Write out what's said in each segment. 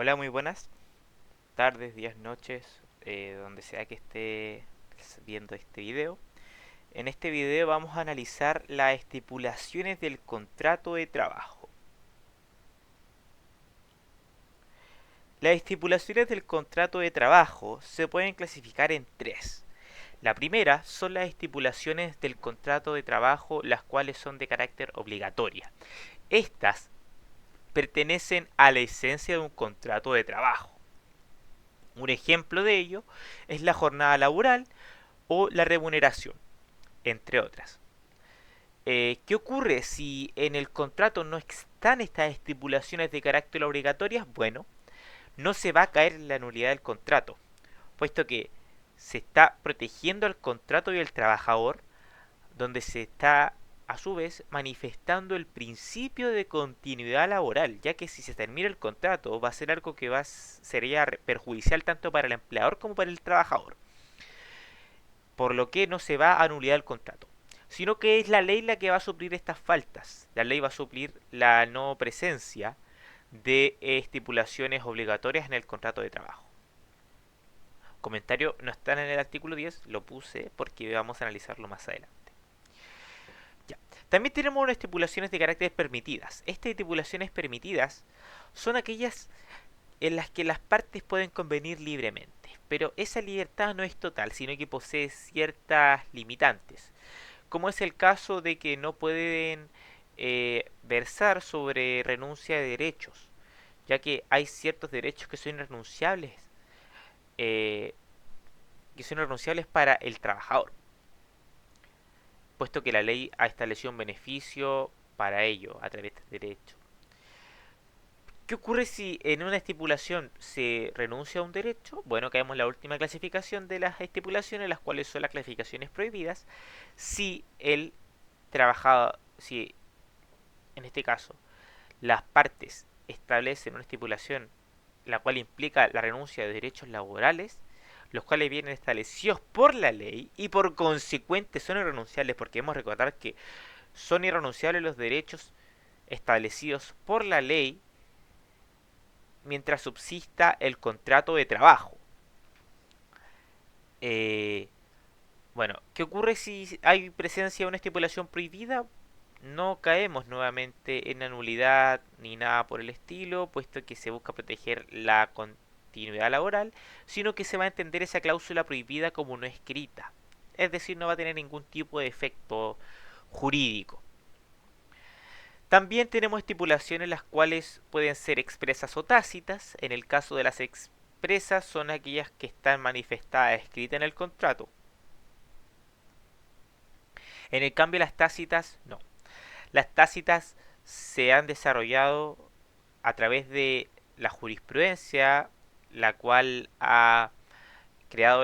Hola, muy buenas tardes, días, noches, donde sea que esté viendo este video. En este video vamos a analizar las estipulaciones del contrato de trabajo. Las estipulaciones del contrato de trabajo se pueden clasificar en tres. La primera son las estipulaciones del contrato de trabajo, las cuales son de carácter obligatoria. Estas pertenecen a la esencia de un contrato de trabajo. Un ejemplo de ello es la jornada laboral o la remuneración, entre otras. ¿Qué ocurre si en el contrato no están estas estipulaciones de carácter obligatorias? Bueno, no se va a caer en la nulidad del contrato, puesto que se está protegiendo al contrato y al trabajador, donde se está a su vez manifestando el principio de continuidad laboral, ya que si se termina el contrato va a ser algo que sería perjudicial tanto para el empleador como para el trabajador, por lo que no se va a anular el contrato, sino que es la ley la que va a suplir estas faltas. La ley va a suplir la no presencia de estipulaciones obligatorias en el contrato de trabajo. Comentario, no está en el artículo 10, lo puse porque vamos a analizarlo más adelante. Ya. También tenemos unas estipulaciones de carácter permitidas. Estas estipulaciones permitidas son aquellas en las que las partes pueden convenir libremente, pero esa libertad no es total, sino que posee ciertas limitantes, como es el caso de que no pueden versar sobre renuncia de derechos, ya que hay ciertos derechos eh, que son irrenunciables para el trabajador, puesto que la ley ha establecido un beneficio para ello a través de derechos. ¿Qué ocurre si en una estipulación se renuncia a un derecho? Bueno, caemos en la última clasificación de las estipulaciones, las cuales son las clasificaciones prohibidas. Si el trabajador, si en este caso las partes establecen una estipulación la cual implica la renuncia de derechos laborales, los cuales vienen establecidos por la ley y por consecuente son irrenunciables, porque hemos de recordar que son irrenunciables los derechos establecidos por la ley mientras subsista el contrato de trabajo. Eh, bueno, ¿qué ocurre si hay presencia de una estipulación prohibida? No caemos nuevamente en la nulidad ni nada por el estilo, puesto que se busca proteger la continuidad laboral, sino que se va a entender esa cláusula prohibida como no escrita. Es decir, no va a tener ningún tipo de efecto jurídico. También tenemos estipulaciones las cuales pueden ser expresas o tácitas. En el caso de las expresas son aquellas que están manifestadas escritas en el contrato. En el cambio las tácitas no. Las tácitas se han desarrollado a través de la jurisprudencia, la cual ha creado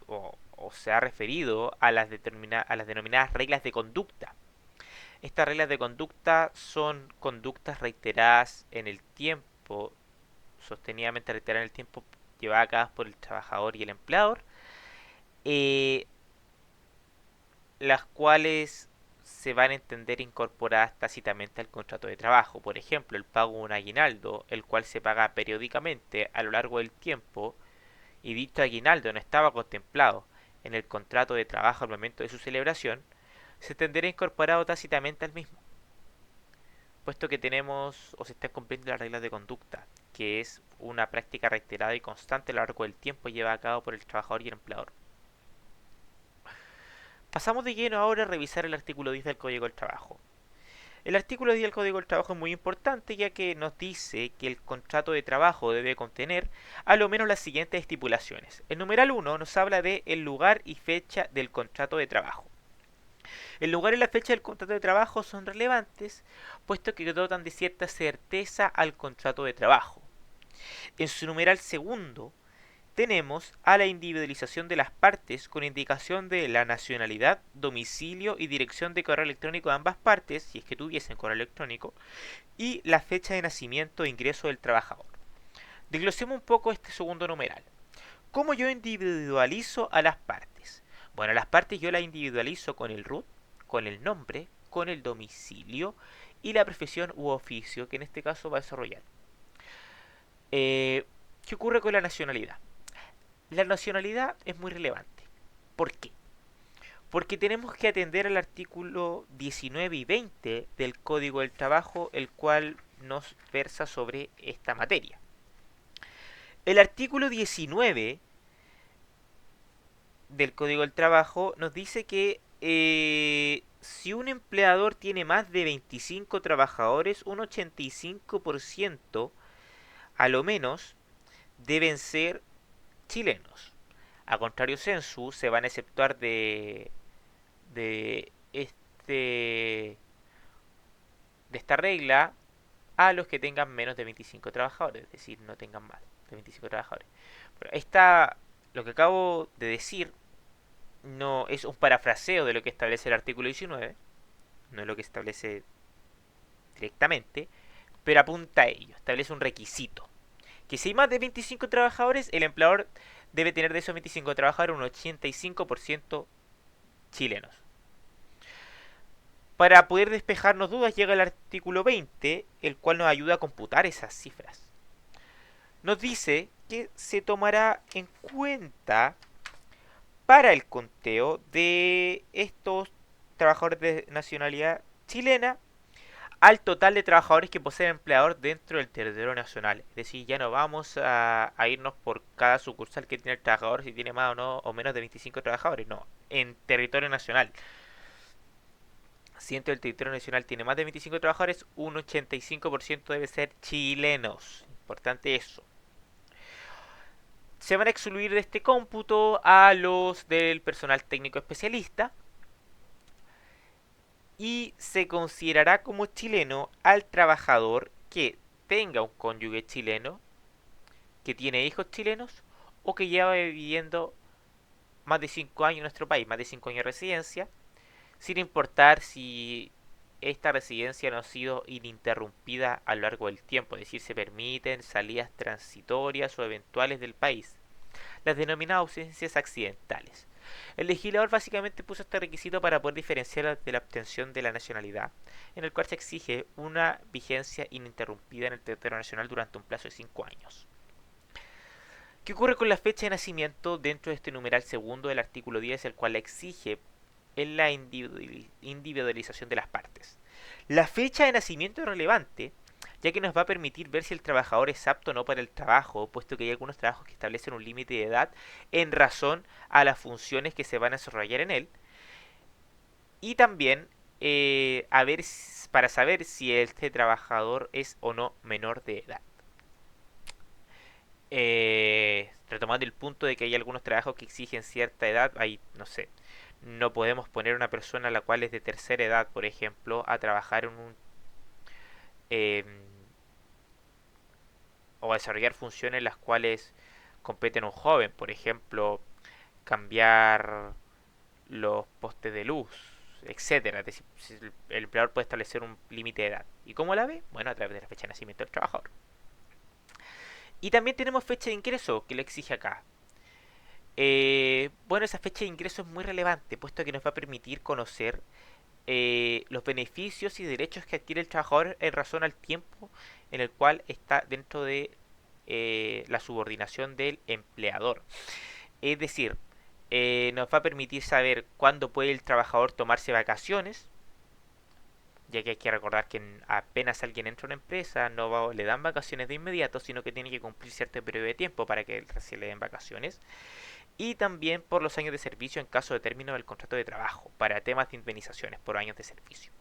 o se ha referido a a las denominadas reglas de conducta. Estas reglas de conducta son conductas reiteradas en el tiempo, sostenidamente reiteradas en el tiempo, llevadas a cabo por el trabajador y el empleador, eh, las cuales se van a entender incorporadas tácitamente al contrato de trabajo. Por ejemplo, el pago de un aguinaldo, el cual se paga periódicamente a lo largo del tiempo, y dicho aguinaldo no estaba contemplado en el contrato de trabajo al momento de su celebración, se tendrá incorporado tácitamente al mismo, puesto que tenemos o se están cumpliendo las reglas de conducta, que es una práctica reiterada y constante a lo largo del tiempo llevada a cabo por el trabajador y el empleador. Pasamos de lleno ahora a revisar el artículo 10 del Código del Trabajo. El artículo 10 del Código del Trabajo es muy importante, ya que nos dice que el contrato de trabajo debe contener a lo menos las siguientes estipulaciones. El numeral 1 nos habla de el lugar y fecha del contrato de trabajo. El lugar y la fecha del contrato de trabajo son relevantes, puesto que dotan de cierta certeza al contrato de trabajo. En su numeral segundo tenemos a la individualización de las partes con indicación de la nacionalidad, domicilio y dirección de correo electrónico de ambas partes, si es que tuviesen correo electrónico, y la fecha de nacimiento e ingreso del trabajador. Desglosemos un poco este segundo numeral. ¿Cómo yo individualizo a las partes? Bueno, a las partes yo las individualizo con el RUT, con el nombre, con el domicilio y la profesión u oficio que en este caso va a desarrollar. Eh, ¿Qué ocurre con la nacionalidad? La nacionalidad es muy relevante. ¿Por qué? Porque tenemos que atender al artículo 19 y 20 del Código del Trabajo, el cual nos versa sobre esta materia. El artículo 19 del Código del Trabajo nos dice que si un empleador tiene más de 25 trabajadores, un 85% a lo menos deben ser chilenos. A contrario sensu, se van a exceptuar de de esta regla a los que tengan menos de 25 trabajadores, es decir, no tengan más de 25 trabajadores. Pero lo que acabo de decir no es un parafraseo de lo que establece el artículo 19, no es lo que establece directamente, pero apunta a ello, establece un requisito, que si hay más de 25 trabajadores, el empleador debe tener de esos 25 trabajadores un 85% chilenos. Para poder despejarnos dudas llega el artículo 20, el cual nos ayuda a computar esas cifras. Nos dice que se tomará en cuenta para el conteo de estos trabajadores de nacionalidad chilena al total de trabajadores que posee el empleador dentro del territorio nacional. Es decir, ya no vamos a irnos por cada sucursal que tiene el trabajador, si tiene más o no o menos de 25 trabajadores, no, en territorio nacional. Si dentro del territorio nacional tiene más de 25 trabajadores, un 85% debe ser chilenos. Importante eso. Se van a excluir de este cómputo a los del personal técnico especialista y se considerará como chileno al trabajador que tenga un cónyuge chileno, que tiene hijos chilenos o que lleva viviendo más de 5 años en nuestro país, más de 5 años de residencia, sin importar si esta residencia no ha sido ininterrumpida a lo largo del tiempo, es decir, se permiten salidas transitorias o eventuales del país, las denominadas ausencias accidentales. El legislador básicamente puso este requisito para poder diferenciar de la obtención de la nacionalidad, en el cual se exige una vigencia ininterrumpida en el territorio nacional durante un plazo de 5 años. ¿Qué ocurre con la fecha de nacimiento dentro de este numeral segundo del artículo 10, el cual exige en la individualización de las partes? La fecha de nacimiento es relevante, ya que nos va a permitir ver si el trabajador es apto o no para el trabajo, puesto que hay algunos trabajos que establecen un límite de edad en razón a las funciones que se van a desarrollar en él, y también para saber si este trabajador es o no menor de edad. Retomando el punto de que hay algunos trabajos que exigen cierta edad, hay, no sé, no podemos poner una persona a la cual es de tercera edad, por ejemplo, a trabajar en un eh, o a desarrollar funciones las cuales competen a un joven, por ejemplo, cambiar los postes de luz, etcétera. Es decir, el empleador puede establecer un límite de edad. ¿Y cómo la ve? Bueno, a través de la fecha de nacimiento del trabajador. Y también tenemos fecha de ingreso, que lo exige acá. Bueno, esa fecha de ingreso es muy relevante, puesto que nos va a permitir conocer los beneficios y derechos que adquiere el trabajador en razón al tiempo en el cual está dentro de la subordinación del empleador. Es decir, nos va a permitir saber cuándo puede el trabajador tomarse vacaciones, ya que hay que recordar que apenas alguien entra a una empresa no le dan vacaciones de inmediato, sino que tiene que cumplir cierto periodo de tiempo para que recién le den vacaciones. Y también por los años de servicio en caso de término del contrato de trabajo, para temas de indemnizaciones por años de servicio.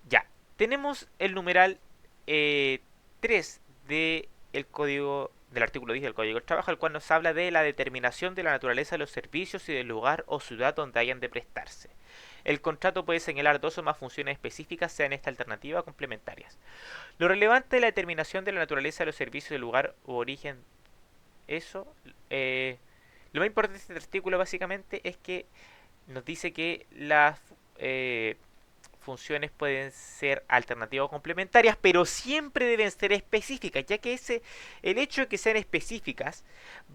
Ya, tenemos el numeral 3 del código del artículo 10 del Código del Trabajo, el cual nos habla de la determinación de la naturaleza de los servicios y del lugar o ciudad donde hayan de prestarse. El contrato puede señalar dos o más funciones específicas, sean esta alternativa o complementarias. Lo relevante de la determinación de la naturaleza de los servicios del lugar u origen, eso, lo más importante de este artículo básicamente es que nos dice que las funciones pueden ser alternativas o complementarias, pero siempre deben ser específicas, ya que el hecho de que sean específicas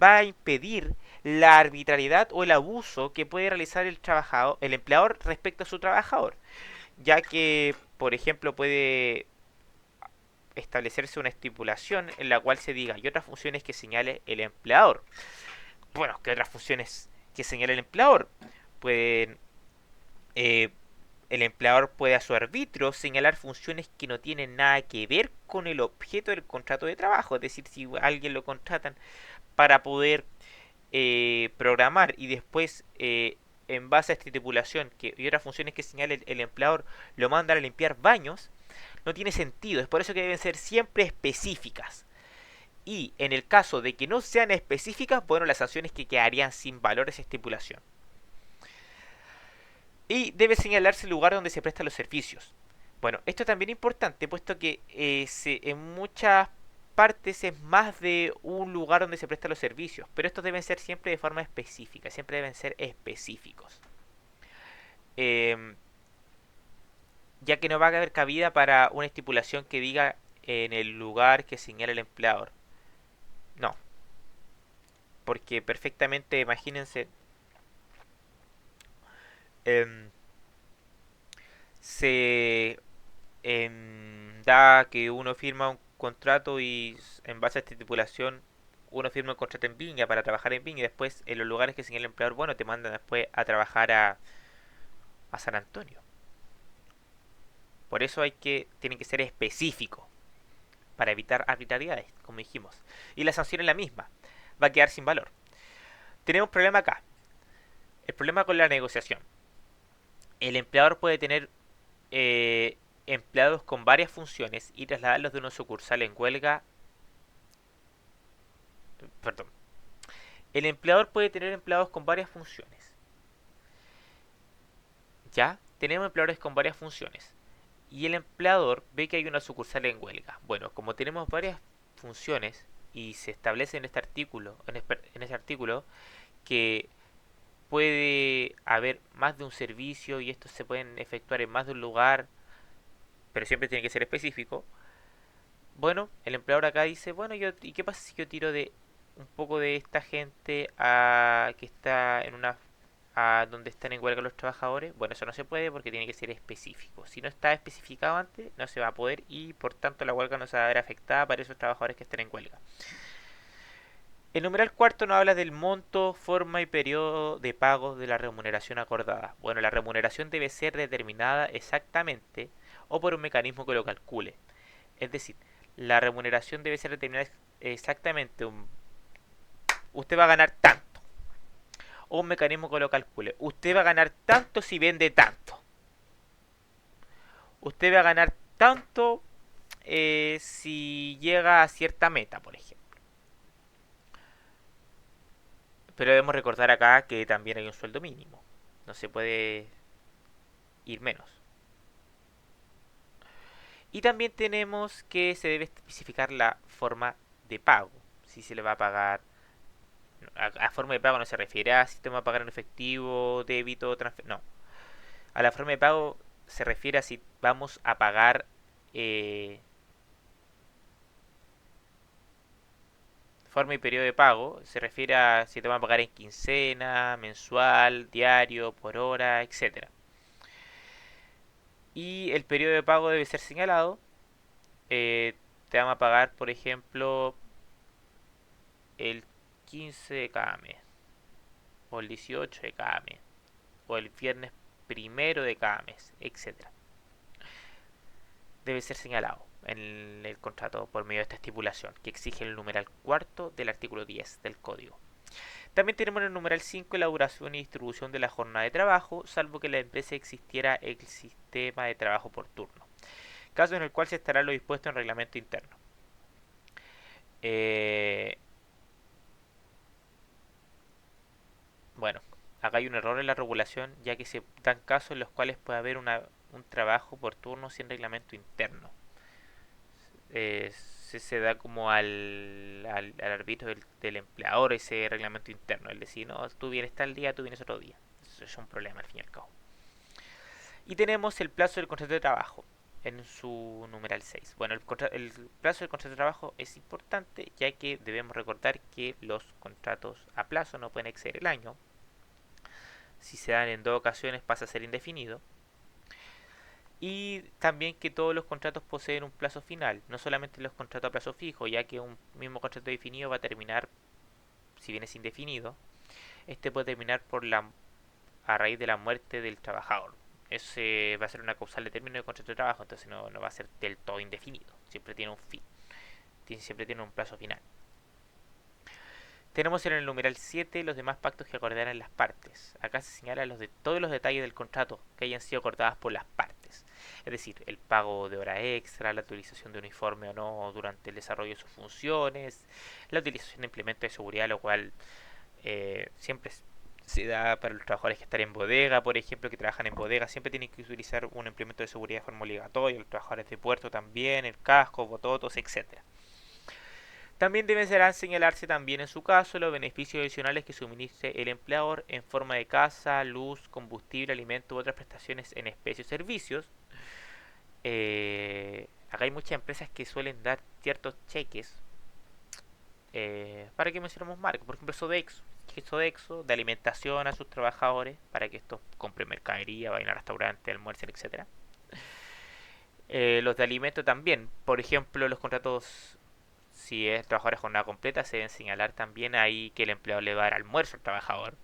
va a impedir la arbitrariedad o el abuso que puede realizar el empleador respecto a su trabajador, ya que, por ejemplo, puede establecerse una estipulación en la cual se diga y otras funciones que señale el empleador. Bueno, ¿qué otras funciones que señala el empleador? Pueden, eh, el empleador puede a su arbitrio señalar funciones que no tienen nada que ver con el objeto del contrato de trabajo. Es decir, si a alguien lo contratan para poder programar y después en base a esta estipulación y otras funciones que señala el empleador lo mandan a limpiar baños, no tiene sentido. Es por eso que deben ser siempre específicas. Y en el caso de que no sean específicas, bueno, las sanciones que quedarían sin valor esa estipulación. Y debe señalarse el lugar donde se prestan los servicios. Bueno, esto es también importante, puesto que en muchas partes es más de un lugar donde se prestan los servicios, pero estos deben ser siempre de forma específica, siempre deben ser específicos. Eh, ya que no va a haber cabida para una estipulación que diga en el lugar que señala el empleador. No, porque perfectamente, imagínense, em, se da que uno firma un contrato y en base a esta estipulación uno firma un contrato en Viña para trabajar en Viña y después en los lugares que señala el empleador, bueno, te mandan después a trabajar a San Antonio. Por eso tiene que ser específico para evitar arbitrariedades, como dijimos. Y la sanción es la misma, va a quedar sin valor. Tenemos un problema acá, el problema con la negociación. El empleador puede tener empleados con varias funciones y trasladarlos de una sucursal en huelga. Perdón. El empleador puede tener empleados con varias funciones. Ya, tenemos empleadores con varias funciones. Y el empleador ve que hay una sucursal en huelga. Bueno, como tenemos varias funciones y se establece en este artículo, en ese artículo, que puede haber más de un servicio y estos se pueden efectuar en más de un lugar, pero siempre tiene que ser específico. Bueno, el empleador acá dice, bueno, ¿y qué pasa si yo tiro de un poco de esta gente a que está en una a donde están en huelga los trabajadores? Bueno, eso no se puede porque tiene que ser específico. Si no está especificado antes, no se va a poder y por tanto la huelga no se va a ver afectada para esos trabajadores que estén en huelga. El numeral cuarto nos habla del monto, forma y periodo de pago de la remuneración acordada. Bueno, la remuneración debe ser determinada exactamente o por un mecanismo que lo calcule. Es decir, la remuneración debe ser determinada exactamente. Usted va a ganar tanto. O un mecanismo que lo calcule. Usted va a ganar tanto si vende tanto. Usted va a ganar tanto si llega a cierta meta, por ejemplo. Pero debemos recordar acá que también hay un sueldo mínimo. No se puede ir menos. Y también tenemos que se debe especificar la forma de pago. Si se le va a pagar. A forma de pago no se refiere a si te va a pagar en efectivo, débito, transfer. No. A la forma de pago se refiere a si vamos a pagar eh, forma y periodo de pago. Se refiere a si te van a pagar en quincena, mensual, diario, por hora, etcétera. Y el periodo de pago debe ser señalado. Te van a pagar, por ejemplo, el 15 de cada mes, o el 18 de cada mes, o el viernes primero de cada mes, etcétera. Debe ser señalado en el contrato por medio de esta estipulación que exige el numeral cuarto del artículo 10 del código. También tenemos en el numeral 5 la duración y distribución de la jornada de trabajo, salvo que en la empresa existiera el sistema de trabajo por turno, caso en el cual se estará lo dispuesto en reglamento interno. Eh, bueno, acá hay un error en la regulación, ya que se dan casos en los cuales puede haber un trabajo por turno sin reglamento interno. Se da como al arbitrio del empleador ese reglamento interno. Es decir, no, tú vienes tal día, tú vienes otro día. Eso es un problema al fin y al cabo. Y tenemos el plazo del contrato de trabajo en su numeral 6. Bueno, el plazo del contrato de trabajo es importante ya que debemos recordar que los contratos a plazo no pueden exceder el año. Si se dan en dos ocasiones pasa a ser indefinido. Y también que todos los contratos poseen un plazo final, no solamente los contratos a plazo fijo, ya que un mismo contrato definido va a terminar, si bien es indefinido, este puede terminar a raíz de la muerte del trabajador. Ese va a ser una causal de término de contrato de trabajo, entonces no va a ser del todo indefinido, siempre tiene un fin, siempre tiene un plazo final. Tenemos en el numeral 7 los demás pactos que acordarán las partes. Acá se señalan todos los detalles del contrato que hayan sido acordadas por las partes. Es decir, el pago de hora extra, la utilización de uniforme o no durante el desarrollo de sus funciones, la utilización de implementos de seguridad, lo cual siempre se da para los trabajadores que están en bodega, por ejemplo, que trabajan en bodega, siempre tienen que utilizar un implemento de seguridad de forma obligatoria, los trabajadores de puerto también, el casco, bototos, etcétera. También deberán señalarse también en su caso los beneficios adicionales que suministre el empleador en forma de casa, luz, combustible, alimento u otras prestaciones en especie o servicios. Acá hay muchas empresas que suelen dar ciertos cheques. ¿Para que mencionamos marcas? Por ejemplo, Sodexo de alimentación a sus trabajadores para que estos compren mercadería, vayan al restaurante, almuercen, etcétera. Los de alimento también. Por ejemplo, los contratos, si es trabajador de jornada completa, se deben señalar también ahí que el empleador le va a dar almuerzo al trabajador,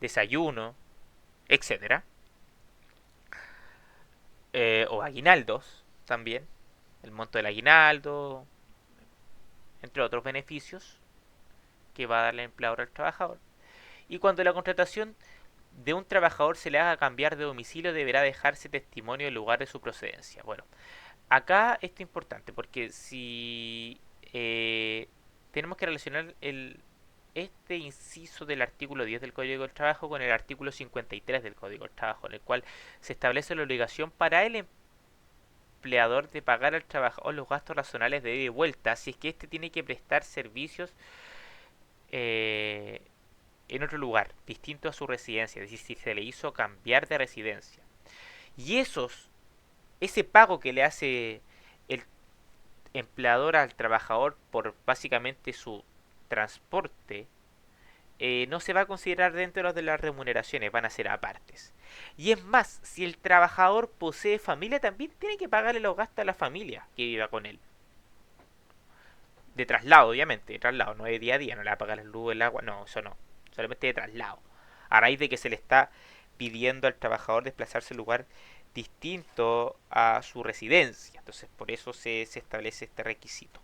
desayuno, etcétera. O aguinaldos también. El monto del aguinaldo, entre otros beneficios que va a darle el empleador al trabajador. Y cuando la contratación de un trabajador se le haga cambiar de domicilio, deberá dejarse testimonio del lugar de su procedencia. Bueno, acá esto es importante porque si tenemos que relacionar este inciso del artículo 10 del Código del Trabajo con el artículo 53 del Código del Trabajo, en el cual se establece la obligación para el empleador de pagar al trabajador los gastos razonables de ida y vuelta si es que éste tiene que prestar servicios eh, en otro lugar, distinto a su residencia, es decir, si se le hizo cambiar de residencia. Y ese pago que le hace el empleador al trabajador por básicamente su transporte, no se va a considerar dentro de las remuneraciones, van a ser apartes. Y es más, si el trabajador posee familia, también tiene que pagarle los gastos a la familia que viva con él. De traslado, obviamente, de traslado, no de día a día, no le va a pagar el luz, el agua, no, eso no. Solamente de traslado. A raíz de que se le está pidiendo al trabajador desplazarse a un lugar distinto a su residencia. Entonces, por eso se establece este requisito.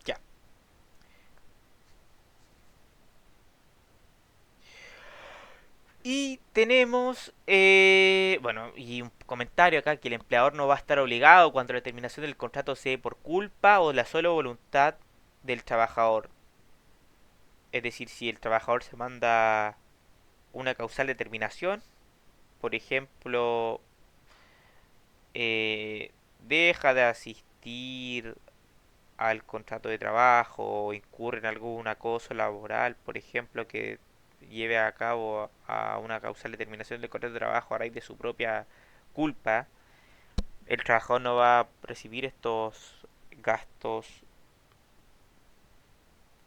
Ya. Y tenemos, bueno, y un comentario acá que el empleador no va a estar obligado cuando la terminación del contrato sea por culpa o la sola voluntad del trabajador. Es decir, si el trabajador se manda una causal de terminación, por ejemplo, deja de asistir al contrato de trabajo o incurre en algún acoso laboral, por ejemplo, que lleve a cabo a una causal de terminación del contrato de trabajo a raíz de su propia culpa, el trabajador no va a recibir estos gastos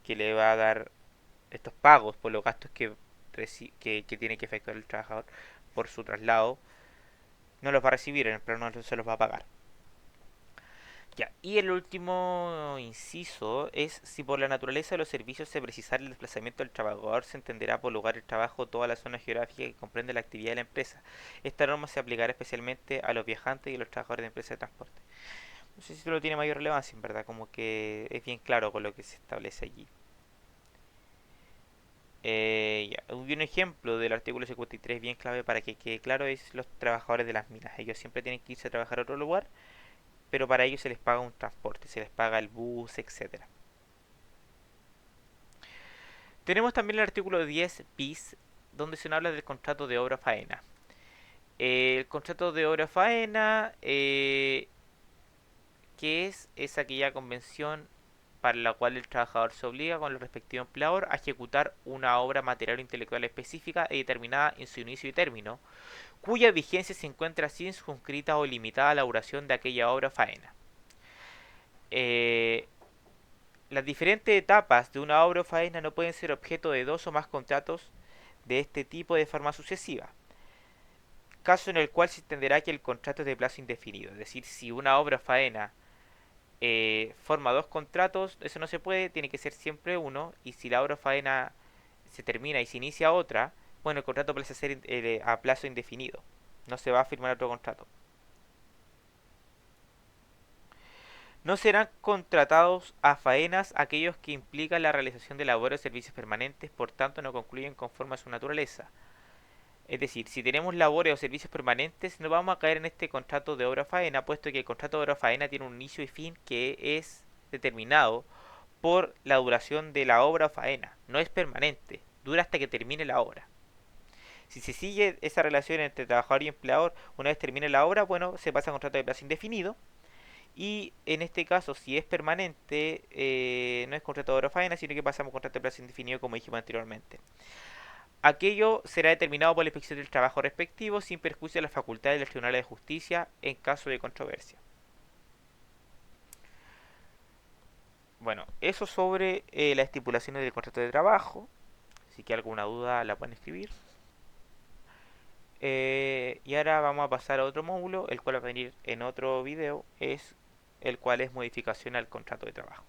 que le va a dar, estos pagos por los gastos que tiene que efectuar el trabajador por su traslado, no los va a recibir, el empleador no se los va a pagar. Ya, y el último inciso es si por la naturaleza de los servicios se precisara el desplazamiento del trabajador, se entenderá por lugar de trabajo toda la zona geográfica que comprende la actividad de la empresa. Esta norma se aplicará especialmente a los viajantes y a los trabajadores de empresas de transporte. No sé si esto lo tiene mayor relevancia, en verdad, como que es bien claro con lo que se establece allí. Ya, un ejemplo del artículo 53 bien clave para que quede claro es los trabajadores de las minas. Ellos siempre tienen que irse a trabajar a otro lugar, pero para ellos se les paga un transporte, se les paga el bus, etcétera. Tenemos también el artículo 10 bis, donde se nos habla del contrato de obra faena. El contrato de obra faena, que es aquella convención para la cual el trabajador se obliga con el respectivo empleador a ejecutar una obra material o intelectual específica y determinada en su inicio y término, cuya vigencia se encuentra circunscrita o limitada a la duración de aquella obra faena. Eh, las diferentes etapas de una obra o faena no pueden ser objeto de dos o más contratos de este tipo de forma sucesiva, caso en el cual se entenderá que el contrato es de plazo indefinido. Es decir, si una obra o faena forma dos contratos, eso no se puede, tiene que ser siempre uno, y si la obra o faena se termina y se inicia otra, bueno, el contrato pasa a ser a plazo indefinido, no se va a firmar otro contrato. No serán contratados a faenas aquellos que implican la realización de labores o servicios permanentes, por tanto no concluyen conforme a su naturaleza. Es decir, si tenemos labores o servicios permanentes, no vamos a caer en este contrato de obra o faena, puesto que el contrato de obra o faena tiene un inicio y fin que es determinado por la duración de la obra o faena. No es permanente, dura hasta que termine la obra. Si se sigue esa relación entre trabajador y empleador, una vez termine la obra, bueno, se pasa a contrato de plazo indefinido. Y en este caso, si es permanente, no es contrato de obra o faena, sino que pasamos a contrato de plazo indefinido, como dijimos anteriormente. Aquello será determinado por la inspección del trabajo respectivo sin perjuicio de las facultades de los tribunales de justicia en caso de controversia. Bueno, eso sobre las estipulaciones del contrato de trabajo. Si que alguna duda la pueden escribir. Y ahora vamos a pasar a otro módulo, el cual va a venir en otro video, es el cual es modificación al contrato de trabajo.